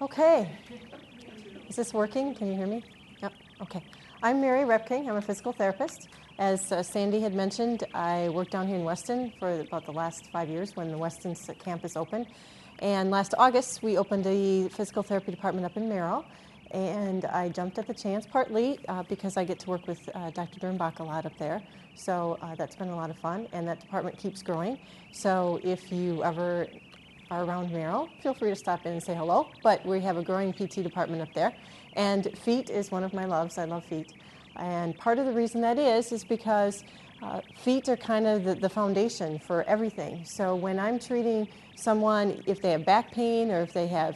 Okay. Is this working? Can you hear me? Yep. Okay. I'm Mary Repking. I'm a physical therapist. As Sandy had mentioned, I worked down here in Weston for about the last 5 years when the Weston campus opened. And last August, we opened a physical therapy department up in Merrill. And I jumped at the chance partly because I get to work with Dr. Dernbach a lot up there. So that's been a lot of fun. And that department keeps growing. So if you ever are around Merrill, feel free to stop in and say hello. But we have a growing PT department up there. And feet is one of my loves. I love feet. And part of the reason that is because feet are kind of the foundation for everything. So when I'm treating someone, if they have back pain or if they have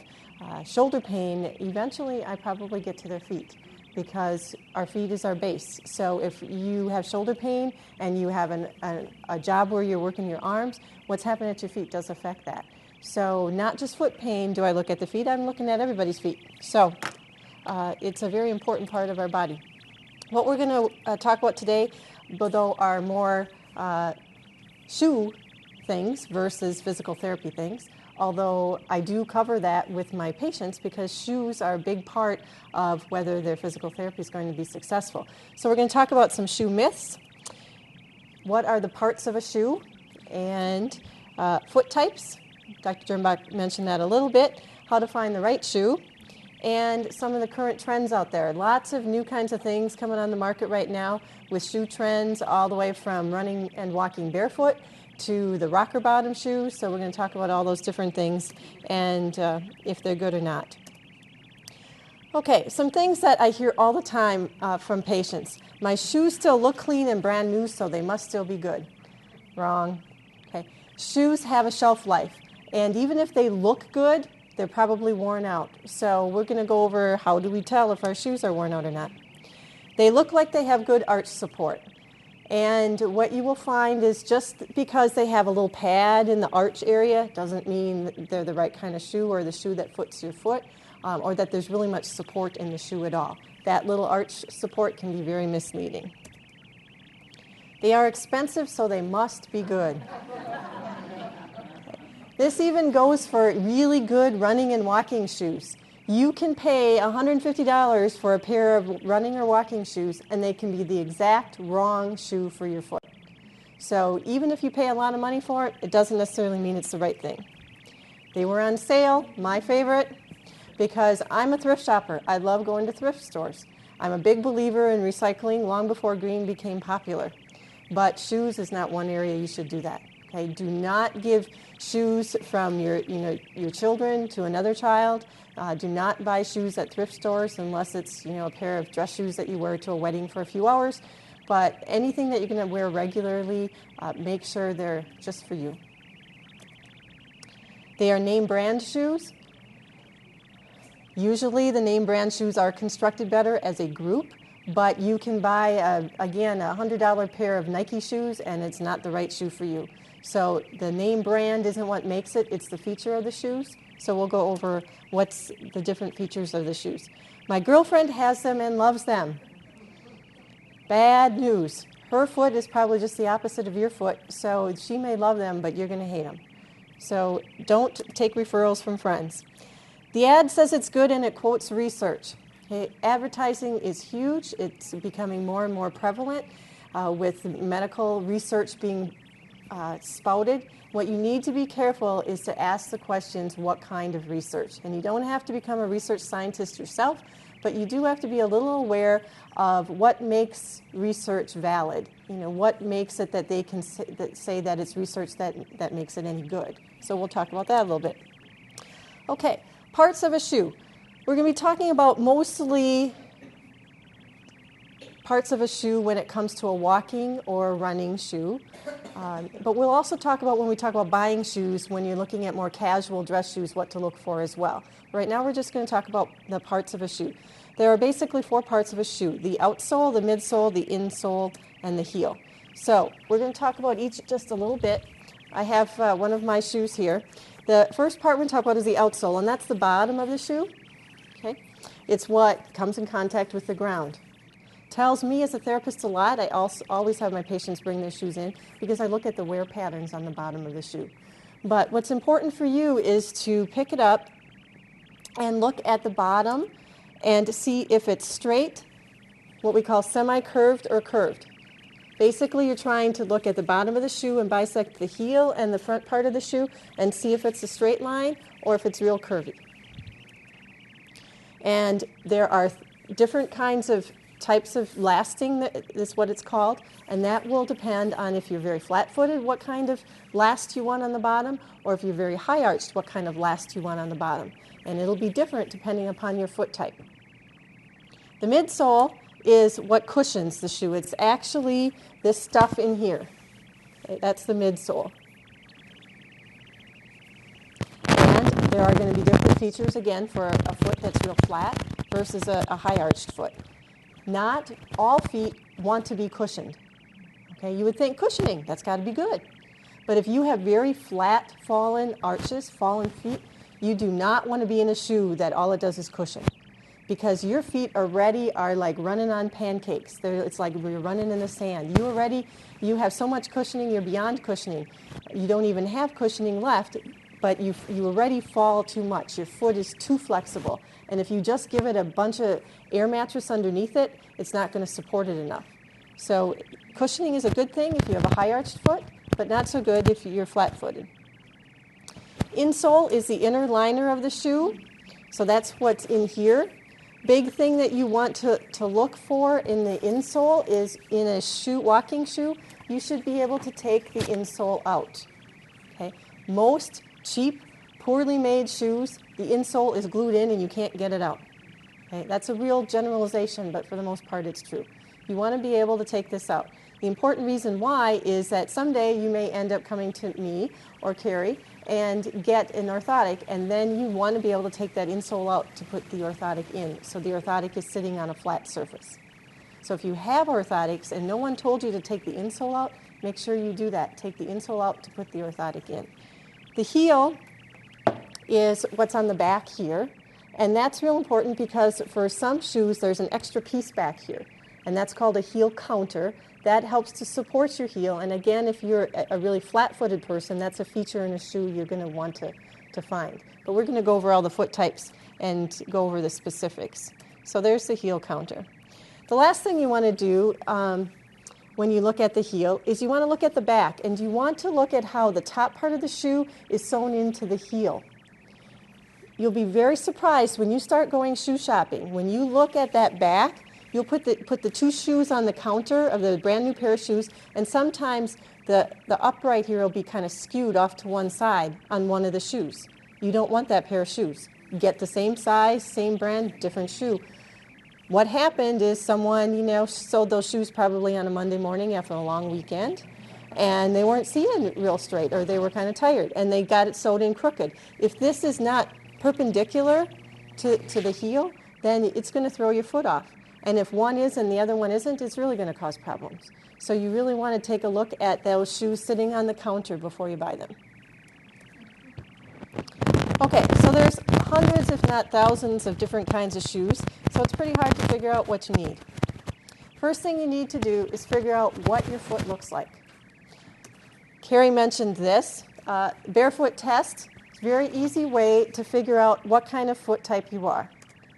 shoulder pain, eventually I probably get to their feet because our feet is our base. So if you have shoulder pain and you have a job where you're working your arms, what's happening at your feet does affect that. So not just foot pain do I look at the feet, I'm looking at everybody's feet. So it's a very important part of our body. What we're going to talk about today, though, are more shoe things versus physical therapy things, although I do cover that with my patients because shoes are a big part of whether their physical therapy is going to be successful. So we're going to talk about some shoe myths, what are the parts of a shoe, and foot types. Dr. Dernbach mentioned that a little bit, how to find the right shoe, and some of the current trends out there. Lots of new kinds of things coming on the market right now with shoe trends all the way from running and walking barefoot to the rocker bottom shoes. So we're going to talk about all those different things and if they're good or not. Okay, some things that I hear all the time from patients. My shoes still look clean and brand new, so they must still be good. Wrong. Okay. Shoes have a shelf life, and even if they look good, they're probably worn out. So we're going to go over how do we tell if our shoes are worn out or not. They look like they have good arch support. And what you will find is just because they have a little pad in the arch area doesn't mean that they're the right kind of shoe or the shoe that fits your foot or that there's really much support in the shoe at all. That little arch support can be very misleading. They are expensive, so they must be good. This even goes for really good running and walking shoes. You can pay $150 for a pair of running or walking shoes, and they can be the exact wrong shoe for your foot. So even if you pay a lot of money for it, it doesn't necessarily mean it's the right thing. They were on sale, my favorite, because I'm a thrift shopper. I love going to thrift stores. I'm a big believer in recycling long before green became popular. But shoes is not one area you should do that. Okay, do not give shoes from your children to another child. Do not buy shoes at thrift stores unless it's a pair of dress shoes that you wear to a wedding for a few hours. But anything that you're going to wear regularly, make sure they're just for you. They are name brand shoes. Usually the name brand shoes are constructed better as a group. But you can buy, again, a $100 pair of Nike shoes, and it's not the right shoe for you. So the name brand isn't what makes it, it's the feature of the shoes. So we'll go over what's the different features of the shoes. My girlfriend has them and loves them. Bad news. Her foot is probably just the opposite of your foot, so she may love them, but you're going to hate them. So don't take referrals from friends. The ad says it's good, and it quotes research. Okay, advertising is huge. It's becoming more and more prevalent with medical research being spouted. What you need to be careful is to ask the questions, what kind of research? And you don't have to become a research scientist yourself, but you do have to be a little aware of what makes research valid. What makes it that they can say that it's research that makes it any good. So we'll talk about that a little bit. Okay, parts of a shoe. We're going to be talking about mostly parts of a shoe when it comes to a walking or running shoe. But we'll also talk about when we talk about buying shoes, when you're looking at more casual dress shoes, what to look for as well. Right now we're just going to talk about the parts of a shoe. There are basically 4 parts of a shoe: the outsole, the midsole, the insole, and the heel. So we're going to talk about each just a little bit. I have one of my shoes here. The first part we're going to talk about is the outsole, and that's the bottom of the shoe. Okay, it's what comes in contact with the ground. Tells me as a therapist a lot. I also always have my patients bring their shoes in because I look at the wear patterns on the bottom of the shoe. But what's important for you is to pick it up and look at the bottom and see if it's straight, what we call semi-curved or curved. Basically, you're trying to look at the bottom of the shoe and bisect the heel and the front part of the shoe and see if it's a straight line or if it's real curvy. And there are different kinds of types of lasting, that is what it's called, and that will depend on if you're very flat-footed, what kind of last you want on the bottom, or if you're very high-arched, what kind of last you want on the bottom. And it'll be different depending upon your foot type. The midsole is what cushions the shoe. It's actually this stuff in here. Okay, that's the midsole. And there are going to be different features, again, for a foot that's real flat versus a high-arched foot. Not all feet want to be cushioned. Okay, you would think cushioning, that's got to be good. But if you have very flat, fallen arches, fallen feet, you do not want to be in a shoe that all it does is cushion. Because your feet already are like running on pancakes. It's like you're running in the sand. You have so much cushioning, you're beyond cushioning. You don't even have cushioning left, but you already fall too much. Your foot is too flexible. And if you just give it a bunch of air mattress underneath it, it's not going to support it enough. So cushioning is a good thing if you have a high-arched foot, but not so good if you're flat-footed. Insole is the inner liner of the shoe. So that's what's in here. Big thing that you want to look for in the insole is in a shoe, walking shoe, you should be able to take the insole out. Okay? Most cheap, poorly made shoes, the insole is glued in and you can't get it out. Okay? That's a real generalization, but for the most part it's true. You want to be able to take this out. The important reason why is that someday you may end up coming to me or Carrie and get an orthotic, and then you want to be able to take that insole out to put the orthotic in, so the orthotic is sitting on a flat surface. So if you have orthotics and no one told you to take the insole out, make sure you do that. Take the insole out to put the orthotic in. The heel is what's on the back here, and that's real important because for some shoes there's an extra piece back here, and that's called a heel counter. That helps to support your heel, and again, if you're a really flat-footed person, that's a feature in a shoe you're going to want to find. But we're going to go over all the foot types and go over the specifics. So there's the heel counter. The last thing you want to do when you look at the heel is you want to look at the back, and you want to look at how the top part of the shoe is sewn into the heel. You'll be very surprised when you start going shoe shopping. When you look at that back, you'll put the two shoes on the counter of the brand new pair of shoes, and sometimes the upright here will be kind of skewed off to one side on one of the shoes. You don't want that pair of shoes. You get the same size, same brand, different shoe. What happened is someone, sold those shoes probably on a Monday morning after a long weekend, and they weren't seeing real straight, or they were kind of tired, and they got it sewed in crooked. If this is not perpendicular to the heel, then it's going to throw your foot off. And if one is and the other one isn't, it's really going to cause problems. So you really want to take a look at those shoes sitting on the counter before you buy them. Okay, so there's hundreds, if not thousands, of different kinds of shoes, so it's pretty hard to figure out what you need. First thing you need to do is figure out what your foot looks like. Carrie mentioned this. Barefoot test. It's a very easy way to figure out what kind of foot type you are.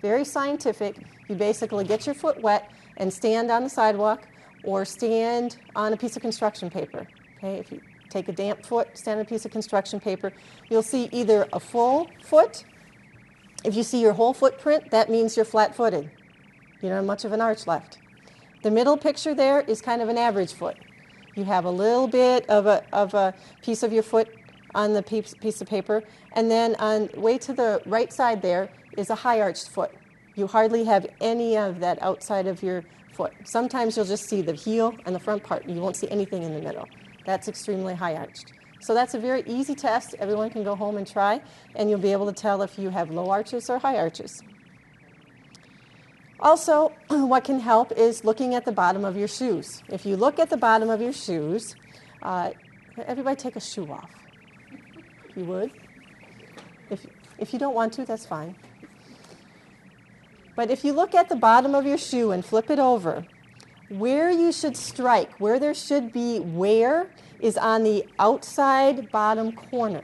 Very scientific. You basically get your foot wet and stand on the sidewalk or stand on a piece of construction paper. Okay, if you take a damp foot, stand on a piece of construction paper, you'll see either a full foot. If you see your whole footprint, that means you're flat-footed. You don't have much of an arch left. The middle picture there is kind of an average foot. You have a little bit of a piece of your foot on the piece of paper, and then on way to the right side there is a high-arched foot. You hardly have any of that outside of your foot. Sometimes you'll just see the heel and the front part, and you won't see anything in the middle. That's extremely high-arched. So that's a very easy test. Everyone can go home and try, and you'll be able to tell if you have low arches or high arches. Also, what can help is looking at the bottom of your shoes. If you look at the bottom of your shoes, everybody take a shoe off, if you would. If you don't want to, that's fine. But if you look at the bottom of your shoe and flip it over, where you should strike, where there should be wear, is on the outside bottom corner.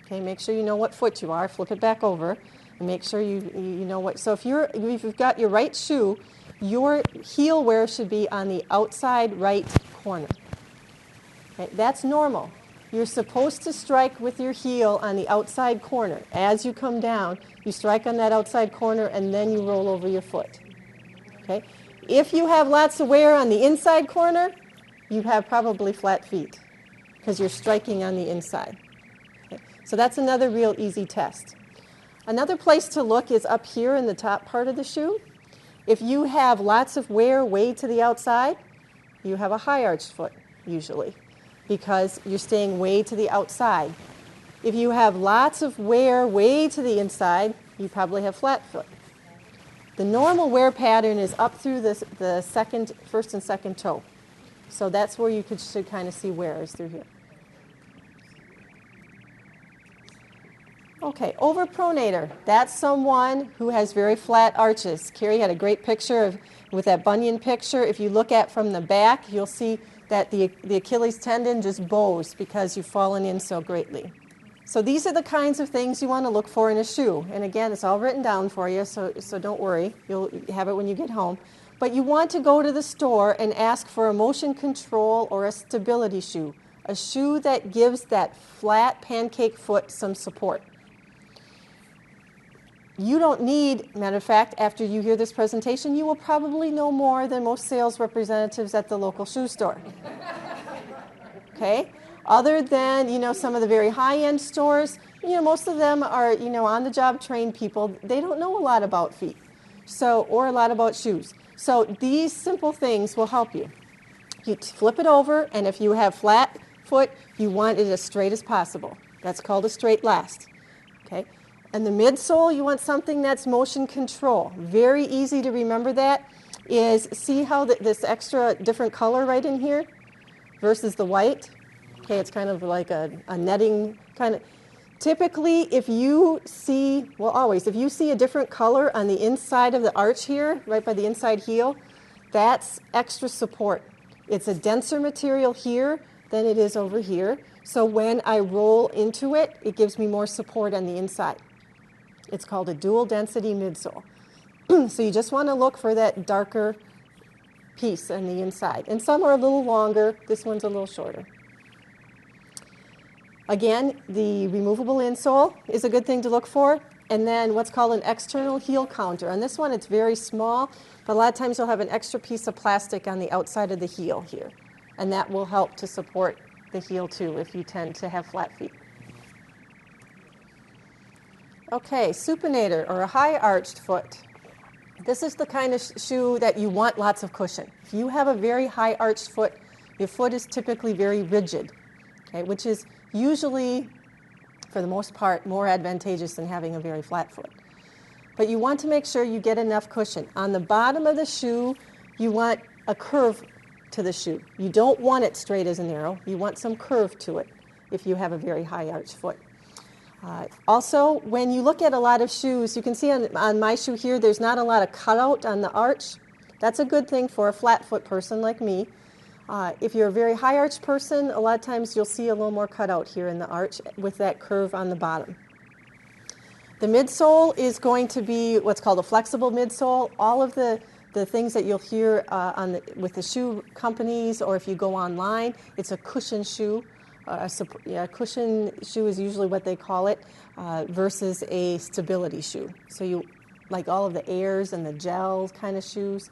Okay, make sure you know what foot you are. Flip it back over. And make sure you know what. So if you've got your right shoe, your heel wear should be on the outside right corner. Okay, that's normal. You're supposed to strike with your heel on the outside corner. As you come down, you strike on that outside corner and then you roll over your foot. Okay? If you have lots of wear on the inside corner, you have probably flat feet because you're striking on the inside. Okay? So that's another real easy test. Another place to look is up here in the top part of the shoe. If you have lots of wear way to the outside, you have a high arched foot usually, because you're staying way to the outside. If you have lots of wear way to the inside, you probably have flat foot. The normal wear pattern is up through the first and second toe. So that's where you should kind of see wear is through here. Okay, overpronator. That's someone who has very flat arches. Carrie had a great picture with that bunion picture. If you look at from the back, you'll see that the Achilles tendon just bows because you've fallen in so greatly. So these are the kinds of things you want to look for in a shoe. And again, it's all written down for you, so don't worry. You'll have it when you get home. But you want to go to the store and ask for a motion control or a stability shoe, a shoe that gives that flat pancake foot some support. You don't need, matter of fact, after you hear this presentation, you will probably know more than most sales representatives at the local shoe store. Okay? Other than, some of the very high-end stores, most of them are, on-the-job trained people. They don't know a lot about feet, or a lot about shoes. So these simple things will help you. You flip it over, and if you have flat foot, you want it as straight as possible. That's called a straight last. Okay? And the midsole, you want something that's motion control. Very easy to remember that is, see how this extra different color right in here versus the white? Okay, it's kind of like a netting kind of. Typically, if you see a different color on the inside of the arch here, right by the inside heel, that's extra support. It's a denser material here than it is over here. So when I roll into it, it gives me more support on the inside. It's called a dual density midsole. So you just want to look for that darker piece on the inside. And some are a little longer. This one's a little shorter. Again, the removable insole is a good thing to look for. And then what's called an external heel counter. On this one, it's very small, but a lot of times you'll have an extra piece of plastic on the outside of the heel here. And that will help to support the heel too if you tend to have flat feet. Okay, supinator, or a high-arched foot. This is the kind of shoe that you want lots of cushion. If you have a very high-arched foot, your foot is typically very rigid, okay, which is usually, for the most part, more advantageous than having a very flat foot. But you want to make sure you get enough cushion. On the bottom of the shoe, you want a curve to the shoe. You don't want it straight as an arrow. You want some curve to it if you have a very high-arched foot. Also, when you look at a lot of shoes, you can see on my shoe here, there's not a lot of cutout on the arch. That's a good thing for a flat foot person like me. If you're a very high arch person, a lot of times you'll see a little more cutout here in the arch with that curve on the bottom. The midsole is going to be what's called a flexible midsole. All of the things that you'll hear with the shoe companies, or if you go online, it's a cushion shoe. A cushion shoe is usually what they call it, versus a stability shoe. So you like all of the airs and the gel kind of shoes.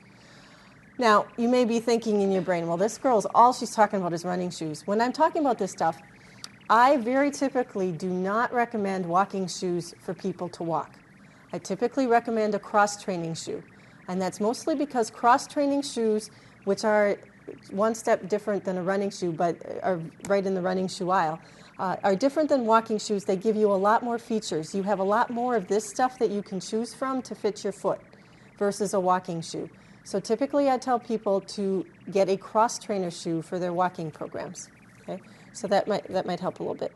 Now, you may be thinking in your brain, well, this girl's all she's talking about is running shoes. When I'm talking about this stuff, I very typically do not recommend walking shoes for people to walk. I typically recommend a cross-training shoe. And that's mostly because cross-training shoes, which are one step different than a running shoe, but are right in the running shoe aisle, are different than walking shoes. They give you a lot more features. You have a lot more of this stuff that you can choose from to fit your foot versus a walking shoe. So typically I tell people to get a cross-trainer shoe for their walking programs. Okay? So that might help a little bit.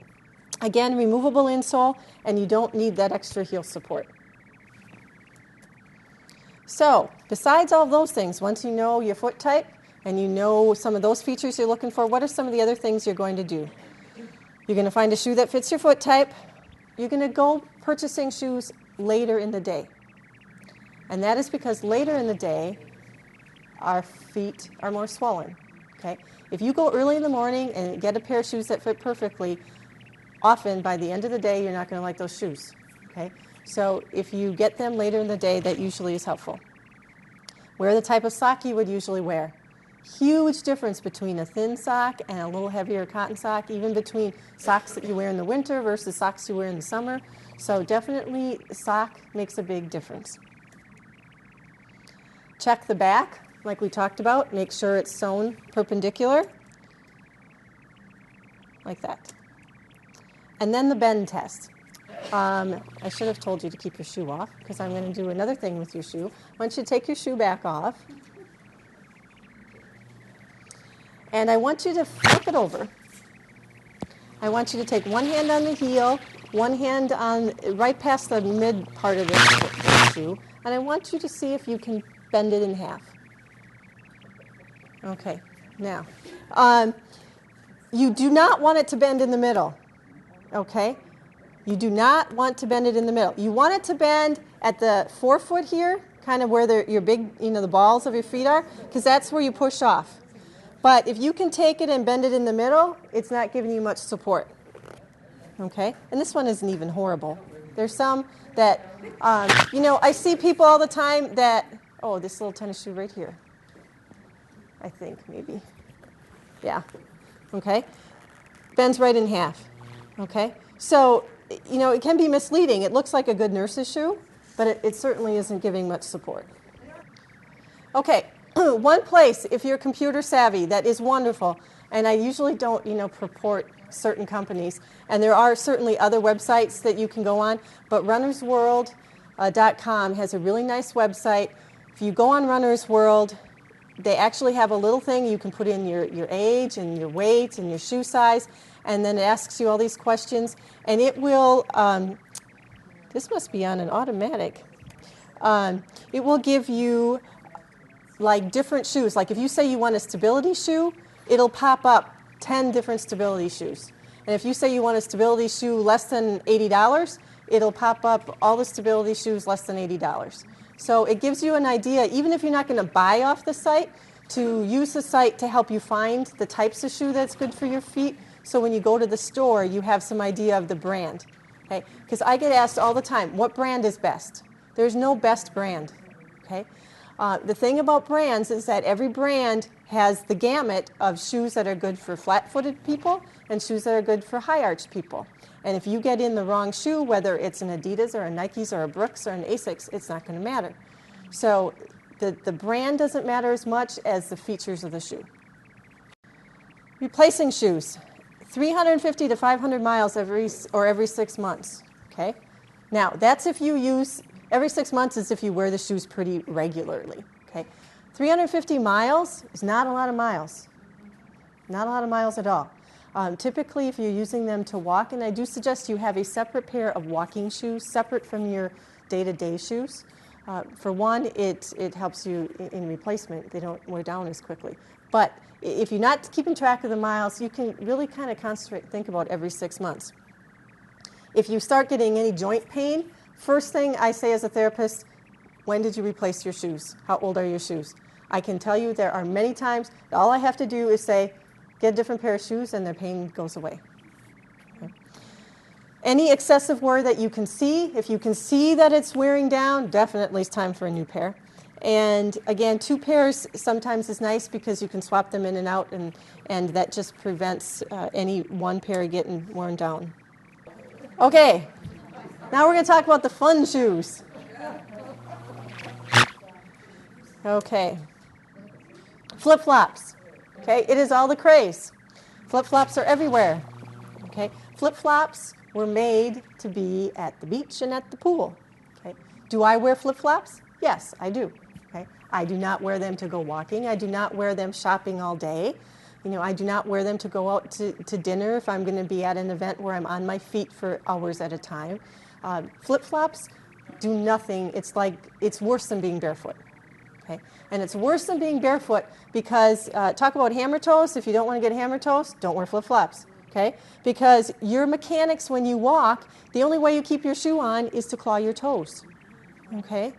Again, removable insole, and you don't need that extra heel support. So besides all of those things, once you know your foot type, and you know some of those features you're looking for, what are some of the other things you're going to do? You're going to find a shoe that fits your foot type. You're going to go purchasing shoes later in the day. And that is because later in the day, our feet are more swollen. Okay? If you go early in the morning and get a pair of shoes that fit perfectly, often by the end of the day, you're not going to like those shoes. Okay? So if you get them later in the day, that usually is helpful. Wear the type of sock you would usually wear. Huge difference between a thin sock and a little heavier cotton sock, even between socks that you wear in the winter versus socks you wear in the summer. So definitely sock makes a big difference. Check the back, like we talked about. Make sure it's sewn perpendicular, like that. And then the bend test. I should have told you to keep your shoe off, because I'm going to do another thing with your shoe. I want you to take your shoe back off. And I want you to flip it over. I want you to take one hand on the heel, one hand on right past the mid part of the shoe, and I want you to see if you can bend it in half. Okay, now, you do not want it to bend in the middle, okay? You do not want to bend it in the middle. You want it to bend at the forefoot here, kind of where your big, the balls of your feet are, because that's where you push off. But if you can take it and bend it in the middle, it's not giving you much support. Okay? And this one isn't even horrible. There's some that, I see people all the time that, this little tennis shoe right here. I think maybe. Yeah. Okay? Bends right in half. Okay? So, it can be misleading. It looks like a good nurse's shoe, but it certainly isn't giving much support. Okay. One place, if you're computer savvy, that is wonderful, and I usually don't, purport certain companies, and there are certainly other websites that you can go on, but runnersworld.com has a really nice website. If you go on Runner's World, they actually have a little thing you can put in your age and your weight and your shoe size, and then it asks you all these questions, and it will, this must be on an automatic, it will give you like different shoes. Like if you say you want a stability shoe, it'll pop up 10 different stability shoes. And if you say you want a stability shoe less than $80, it'll pop up all the stability shoes less than $80. So it gives you an idea, even if you're not going to buy off the site, to use the site to help you find the types of shoe that's good for your feet. So when you go to the store, you have some idea of the brand. Okay? Because I get asked all the time, what brand is best? There's no best brand. Okay? The thing about brands is that every brand has the gamut of shoes that are good for flat-footed people and shoes that are good for high-arched people. And if you get in the wrong shoe, whether it's an Adidas or a Nike's or a Brooks or an Asics, it's not going to matter. So the brand doesn't matter as much as the features of the shoe. Replacing shoes, 350 to 500 miles every 6 months. Okay? Now, that's if you use... Every 6 months is if you wear the shoes pretty regularly. Okay, 350 miles is not a lot of miles. Not a lot of miles at all. Typically, if you're using them to walk, and I do suggest you have a separate pair of walking shoes, separate from your day-to-day shoes. For one, it helps you in replacement. They don't wear down as quickly. But if you're not keeping track of the miles, you can really kind of think about every 6 months. If you start getting any joint pain, first thing I say as a therapist, when did you replace your shoes? How old are your shoes? I can tell you there are many times that all I have to do is say, get a different pair of shoes and their pain goes away. Okay. Any excessive wear that you can see, if you can see that it's wearing down, definitely it's time for a new pair. And again, 2 pairs sometimes is nice because you can swap them in and out, and that just prevents any one pair getting worn down. Okay. Now we're going to talk about the fun shoes. Okay. Flip-flops. Okay, it is all the craze. Flip-flops are everywhere. Okay, flip-flops were made to be at the beach and at the pool. Okay, do I wear flip-flops? Yes, I do. Okay, I do not wear them to go walking. I do not wear them shopping all day. I do not wear them to go out to dinner if I'm going to be at an event where I'm on my feet for hours at a time. Flip-flops do nothing. It's worse than being barefoot. Okay? And it's worse than being barefoot because, talk about hammer toes. If you don't want to get hammer toes, don't wear flip-flops. okay? Because your mechanics when you walk, the only way you keep your shoe on is to claw your toes, okay?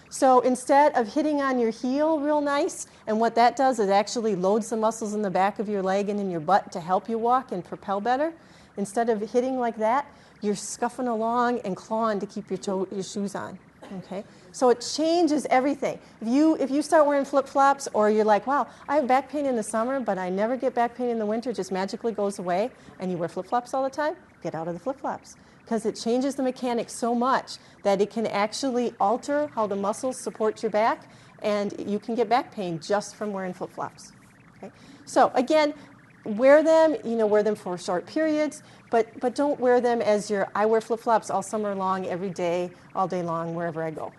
So instead of hitting on your heel real nice, and what that does is actually loads the muscles in the back of your leg and in your butt to help you walk and propel better, instead of hitting like that, you're scuffing along and clawing to keep your shoes on, okay? So it changes everything. If you start wearing flip-flops, or you're like, wow, I have back pain in the summer, but I never get back pain in the winter, it just magically goes away, and you wear flip-flops all the time, get out of the flip-flops. Because it changes the mechanics so much that it can actually alter how the muscles support your back, and you can get back pain just from wearing flip-flops. Okay? So again, wear them for short periods, but don't wear them as I wear flip-flops all summer long, every day, all day long, wherever I go.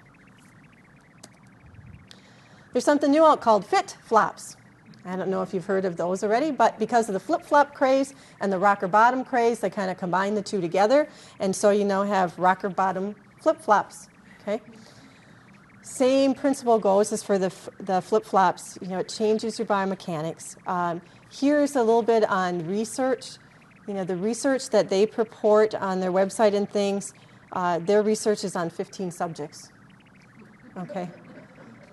There's something new out called fit flops. I don't know if you've heard of those already, but because of the flip-flop craze and the rocker bottom craze, they kind of combine the two together, and so you now have rocker bottom flip-flops. Okay? Same principle goes as for the flip-flops. It changes your biomechanics. Here's a little bit on research. The research that they purport on their website and things, their research is on 15 subjects. Okay?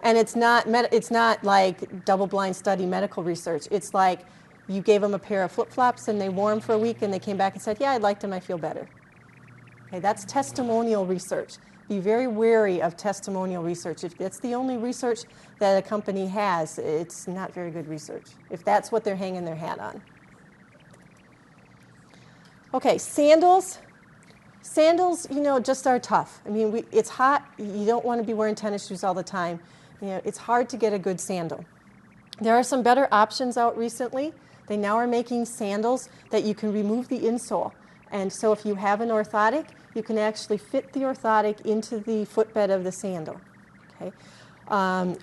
And it's not like double-blind study medical research. It's like you gave them a pair of flip-flops and they wore them for a week and they came back and said, yeah, I liked them, I feel better. Okay, that's testimonial research. Be very wary of testimonial research. If that's the only research that a company has, it's not very good research, if that's what they're hanging their hat on. Okay, sandals. Sandals, just are tough. I mean, it's hot. You don't want to be wearing tennis shoes all the time. It's hard to get a good sandal. There are some better options out recently. They now are making sandals that you can remove the insole. And so if you have an orthotic, you can actually fit the orthotic into the footbed of the sandal. Okay?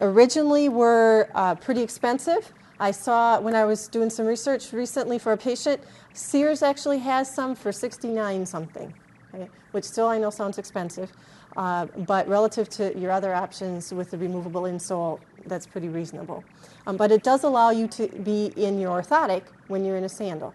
Originally were pretty expensive. I saw when I was doing some research recently for a patient, Sears actually has some for $69 something. Okay, which still I know sounds expensive, but relative to your other options with the removable insole, that's pretty reasonable. But it does allow you to be in your orthotic when you're in a sandal.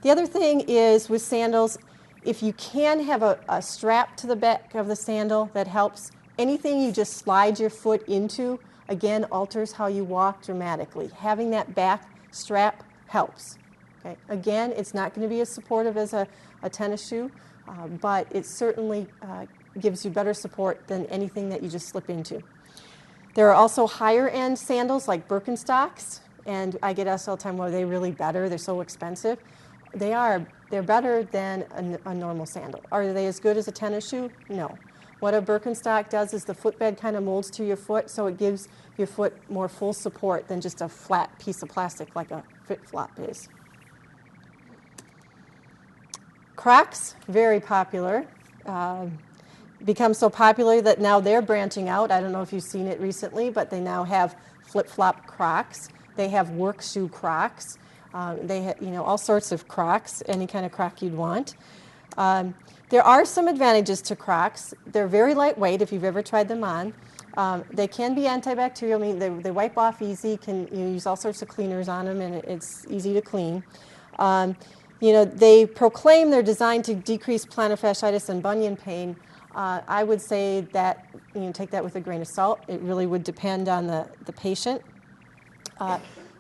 The other thing is with sandals, if you can have a strap to the back of the sandal, that helps. Anything you just slide your foot into, again, alters how you walk dramatically. Having that back strap helps. Okay? Again, it's not going to be as supportive as a tennis shoe, but it certainly gives you better support than anything that you just slip into. There are also higher-end sandals like Birkenstocks, and I get asked all the time, well, are they really better? They're so expensive. They are. They're better than a normal sandal. Are they as good as a tennis shoe? No. What a Birkenstock does is the footbed kind of molds to your foot, so it gives your foot more full support than just a flat piece of plastic like a flip-flop is. CROCS, very popular. Become so popular that now they're branching out. I don't know if you've seen it recently, but they now have flip-flop Crocs. They have work shoe Crocs. They have, all sorts of Crocs, any kind of Croc you'd want. There are some advantages to Crocs. They're very lightweight if you've ever tried them on. They can be antibacterial. I mean, they wipe off easy. You use all sorts of cleaners on them, and it's easy to clean. They proclaim they're designed to decrease plantar fasciitis and bunion pain. I would say that, take that with a grain of salt. It really would depend on the patient.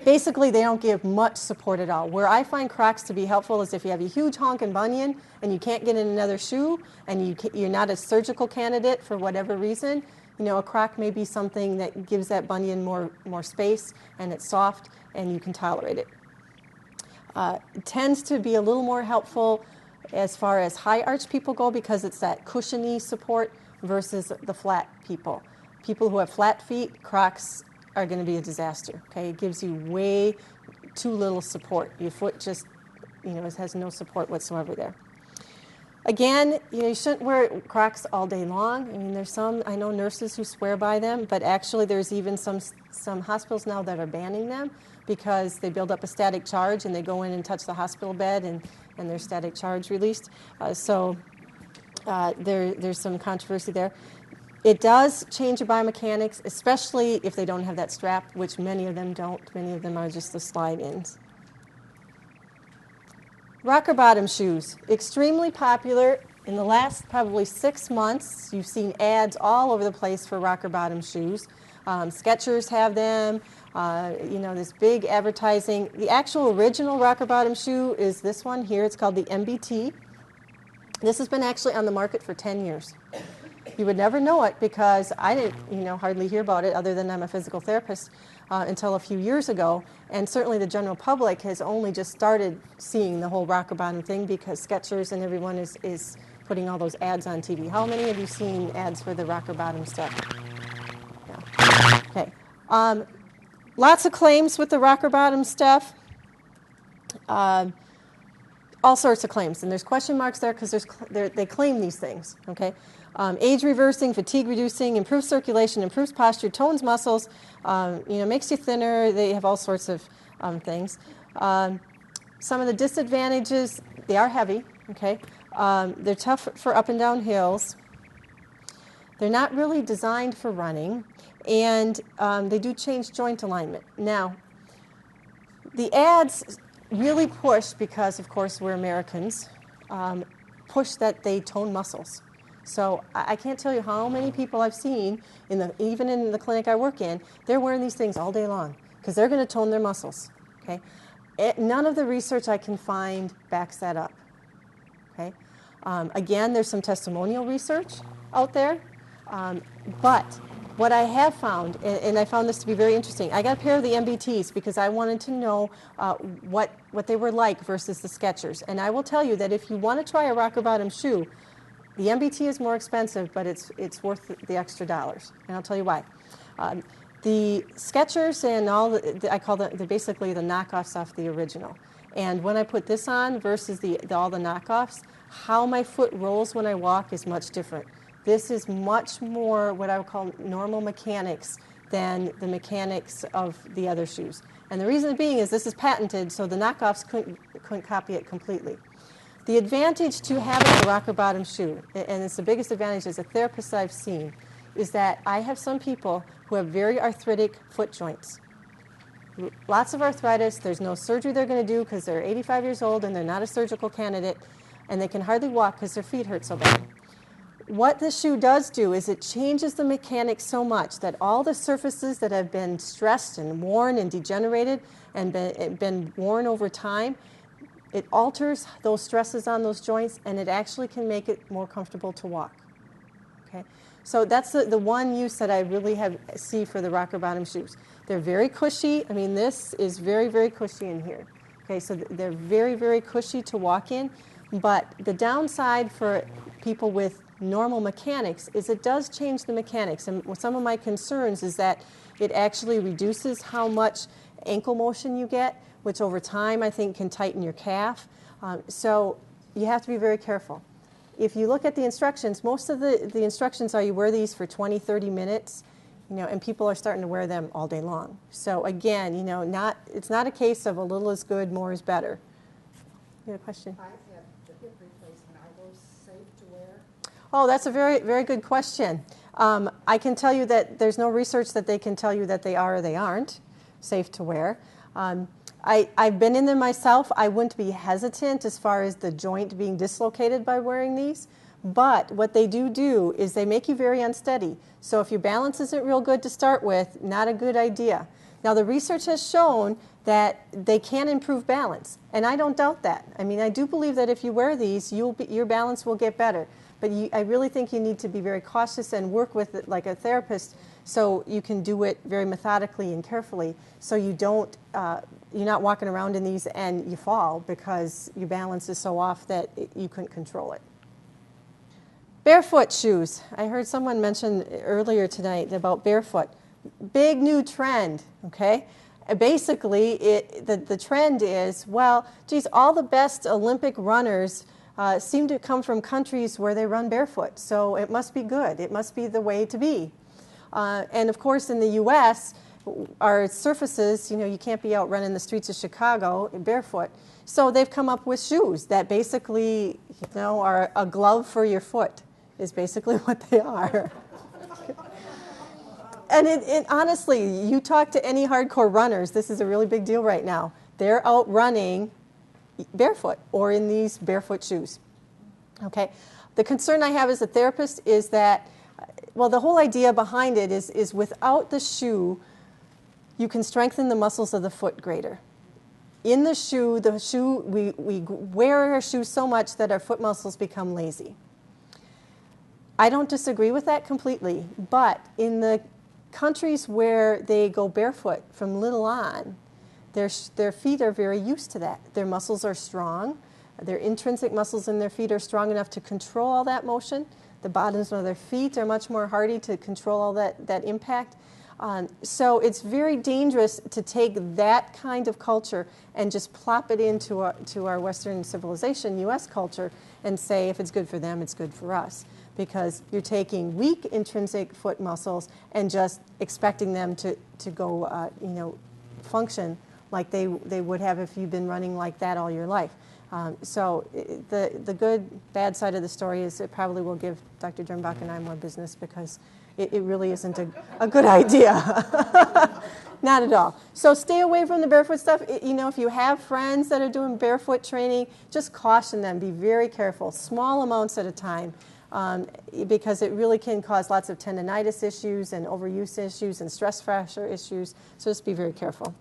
Basically, they don't give much support at all. Where I find Crocs to be helpful is if you have a huge honking bunion and you can't get in another shoe and you're not a surgical candidate for whatever reason, a Croc may be something that gives that bunion more space, and it's soft and you can tolerate it. It tends to be a little more helpful as far as high arch people go because it's that cushiony support versus the flat people. People who have flat feet, Crocs are going to be a disaster. Okay, it gives you way too little support. Your foot just, has no support whatsoever there. Again, you shouldn't wear Crocs all day long. I mean, there's some, I know nurses who swear by them, but actually there's even some hospitals now that are banning them because they build up a static charge and they go in and touch the hospital bed and there's static charge released. So there's some controversy there. It does change your biomechanics, especially if they don't have that strap, which many of them don't. Many of them are just the slide-ins. Rocker bottom shoes, extremely popular. In the last probably 6 months, you've seen ads all over the place for rocker bottom shoes. Skechers have them, this big advertising. The actual original rocker bottom shoe is this one here. It's called the MBT. This has been actually on the market for 10 years. You would never know it because I didn't, hardly hear about it other than I'm a physical therapist until a few years ago. And certainly the general public has only just started seeing the whole rocker bottom thing because Skechers and everyone is putting all those ads on TV. How many of you seen ads for the rocker bottom stuff? Yeah. Okay. Lots of claims with the rocker bottom stuff. All sorts of claims, and there's question marks there because they claim these things. Okay. Age reversing, fatigue reducing, improves circulation, improves posture, tones muscles, makes you thinner. They have all sorts of things. Some of the disadvantages, they are heavy, okay? They're tough for up and down hills. They're not really designed for running, and they do change joint alignment. Now, the ads really push, because of course we're Americans, push that they tone muscles. So I can't tell you how many people I've seen, even in the clinic I work in, they're wearing these things all day long because they're going to tone their muscles. Okay, none of the research I can find backs that up. Okay, again, there's some testimonial research out there, but what I have found, and I found this to be very interesting, I got a pair of the MBTs because I wanted to know what they were like versus the Skechers. And I will tell you that if you want to try a rocker bottom shoe, the MBT is more expensive, but it's worth the extra dollars, and I'll tell you why. The Skechers and I call them, they're basically the knockoffs off the original. And when I put this on versus all the knockoffs, how my foot rolls when I walk is much different. This is much more what I would call normal mechanics than the mechanics of the other shoes. And the reason being is this is patented, so the knockoffs couldn't copy it completely. The advantage to having a rocker bottom shoe, and it's the biggest advantage as a therapist I've seen, is that I have some people who have very arthritic foot joints. Lots of arthritis. There's no surgery they're going to do because they're 85 years old and they're not a surgical candidate, and they can hardly walk because their feet hurt so bad. What this shoe does do is it changes the mechanics so much that all the surfaces that have been stressed and worn and degenerated and been worn over time, it alters those stresses on those joints, and it actually can make it more comfortable to walk. Okay, so that's the one use that I really see for the rocker bottom shoes. They're very cushy. I mean, this is very, very cushy in here. Okay, so they're very, very cushy to walk in. But the downside for people with normal mechanics is it does change the mechanics. And some of my concerns is that it actually reduces how much ankle motion you get, which over time I think can tighten your calf. So you have to be very careful. If you look at the instructions, most of the instructions are you wear these for 20, 30 minutes, and people are starting to wear them all day long. So again, it's not a case of a little is good, more is better. You have a question? I had the hip replacement. Are those safe to wear? Oh, that's a very, very good question. I can tell you that there's no research that they can tell you that they are or they aren't safe to wear. I've been in them myself. I wouldn't be hesitant as far as the joint being dislocated by wearing these. But what they do is they make you very unsteady. So if your balance isn't real good to start with, not a good idea. Now, the research has shown that they can improve balance, and I don't doubt that. I mean, I do believe that if you wear these, your balance will get better. But I really think you need to be very cautious and work with it like a therapist so you can do it very methodically and carefully so you don't, you're not walking around in these and you fall because your balance is so off that you couldn't control it. Barefoot shoes. I heard someone mention earlier tonight about barefoot. Big new trend, okay? Basically, the trend is, well, geez, all the best Olympic runners seem to come from countries where they run barefoot, so it must be good. It must be the way to be. And of course, in the U.S., our surfaces, you can't be out running the streets of Chicago barefoot. So they've come up with shoes that basically, are a glove for your foot, is basically what they are. And honestly, you talk to any hardcore runners, this is a really big deal right now. They're out running barefoot or in these barefoot shoes. Okay. The concern I have as a therapist is that, well, the whole idea behind it is without the shoe, you can strengthen the muscles of the foot greater. In the shoe, we wear our shoes so much that our foot muscles become lazy. I don't disagree with that completely, but in the countries where they go barefoot from little on, their feet are very used to that. Their muscles are strong. Their intrinsic muscles in their feet are strong enough to control all that motion. The bottoms of their feet are much more hardy to control all that impact. So it's very dangerous to take that kind of culture and just plop it into our Western civilization, U.S. culture, and say if it's good for them, it's good for us. Because you're taking weak intrinsic foot muscles and just expecting them to go, function like they would have if you've been running like that all your life. So the good, bad side of the story is it probably will give Dr. Dernbach and I more business because it really isn't a good idea. Not at all. So stay away from the barefoot stuff. If you have friends that are doing barefoot training, just caution them. Be very careful. Small amounts at a time. Because it really can cause lots of tendonitis issues and overuse issues and stress fracture issues. So just be very careful.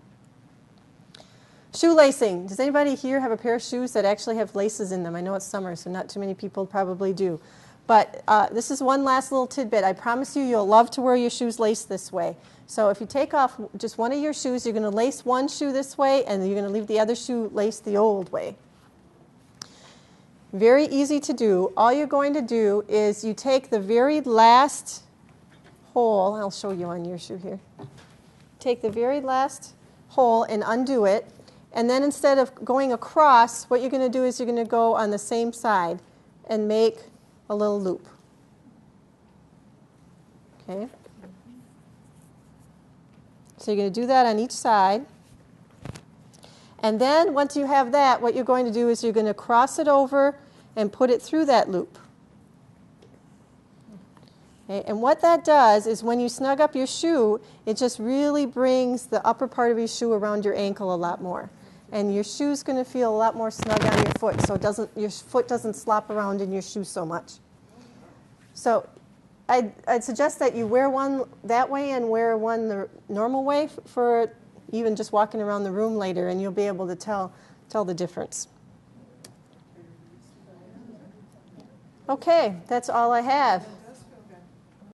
Shoe lacing. Does anybody here have a pair of shoes that actually have laces in them? I know it's summer, so not too many people probably do. But this is one last little tidbit. I promise you'll love to wear your shoes laced this way. So if you take off just one of your shoes, you're going to lace one shoe this way, and you're going to leave the other shoe laced the old way. Very easy to do. All you're going to do is you take the very last hole. I'll show you on your shoe here. Take the very last hole and undo it. And then instead of going across, what you're going to do is you're going to go on the same side and make a little loop. Okay? So you're going to do that on each side. And then once you have that, what you're going to do is you're going to cross it over and put it through that loop. Okay? And what that does is when you snug up your shoe, it just really brings the upper part of your shoe around your ankle a lot more. And your shoe's going to feel a lot more snug on your foot, so your foot doesn't slop around in your shoe so much. So I'd suggest that you wear one that way and wear one the normal way for even just walking around the room later, and you'll be able to tell the difference. Okay, that's all I have.